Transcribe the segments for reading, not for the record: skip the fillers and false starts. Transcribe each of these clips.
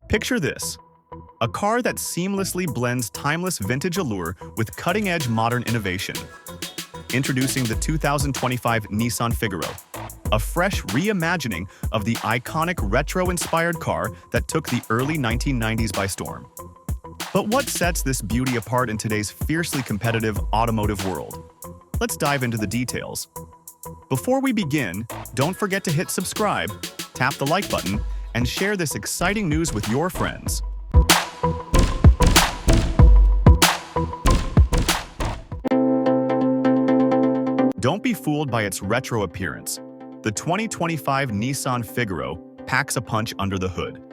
Picture this: a car that seamlessly blends timeless vintage allure with cutting-edge modern innovation. Introducing the 2025 Nissan Figaro, a fresh reimagining of the iconic retro-inspired car that took the early 1990s by storm. But what sets this beauty apart in today's fiercely competitive automotive world? Let's dive into the details. Before we begin, don't forget to hit subscribe, tap the like button, and share this exciting news with your friends. Don't be fooled by its retro appearance. The 2025 Nissan Figaro packs a punch under the hood.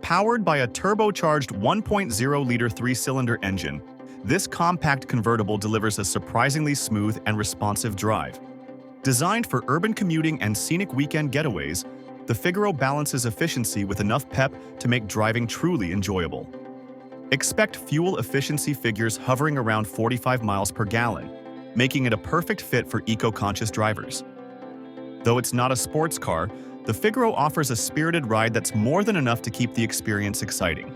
Powered by a turbocharged 1.0-liter three-cylinder engine, this compact convertible delivers a surprisingly smooth and responsive drive. Designed for urban commuting and scenic weekend getaways, the Figaro balances efficiency with enough pep to make driving truly enjoyable. Expect fuel efficiency figures hovering around 45 miles per gallon, making it a perfect fit for eco-conscious drivers. Though it's not a sports car, the Figaro offers a spirited ride that's more than enough to keep the experience exciting.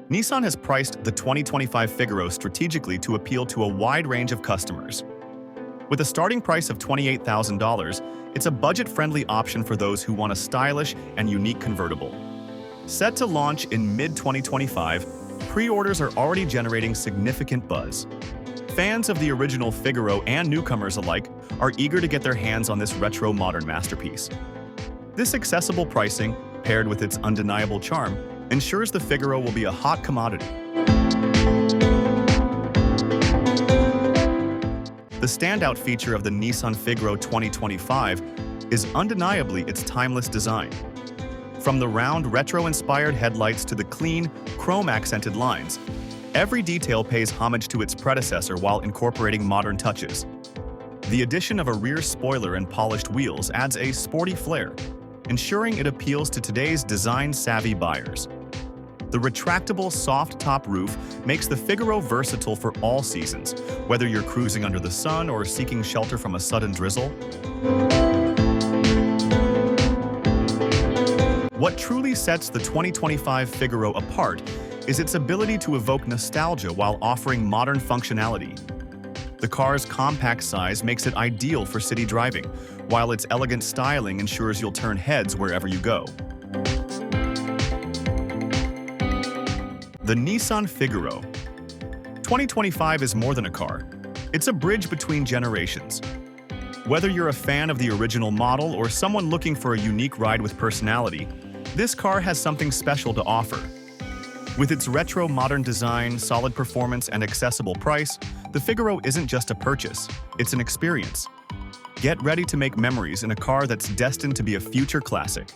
Nissan has priced the 2025 Figaro strategically to appeal to a wide range of customers. With a starting price of $28,000, it's a budget-friendly option for those who want a stylish and unique convertible. Set to launch in mid-2025, pre-orders are already generating significant buzz. Fans of the original Figaro and newcomers alike are eager to get their hands on this retro modern masterpiece. This accessible pricing, paired with its undeniable charm, ensures the Figaro will be a hot commodity. The standout feature of the Nissan Figaro 2025 is undeniably its timeless design. From the round retro-inspired headlights to the clean, chrome-accented lines, every detail pays homage to its predecessor while incorporating modern touches. The addition of a rear spoiler and polished wheels adds a sporty flair, ensuring it appeals to today's design-savvy buyers. The retractable soft-top roof makes the Figaro versatile for all seasons, whether you're cruising under the sun or seeking shelter from a sudden drizzle. What truly sets the 2025 Figaro apart is its ability to evoke nostalgia while offering modern functionality. The car's compact size makes it ideal for city driving, while its elegant styling ensures you'll turn heads wherever you go. The Nissan Figaro 2025 is more than a car. It's a bridge between generations. Whether you're a fan of the original model or someone looking for a unique ride with personality, this car has something special to offer. With its retro modern design, solid performance, and accessible price, the Figaro isn't just a purchase, it's an experience. Get ready to make memories in a car that's destined to be a future classic.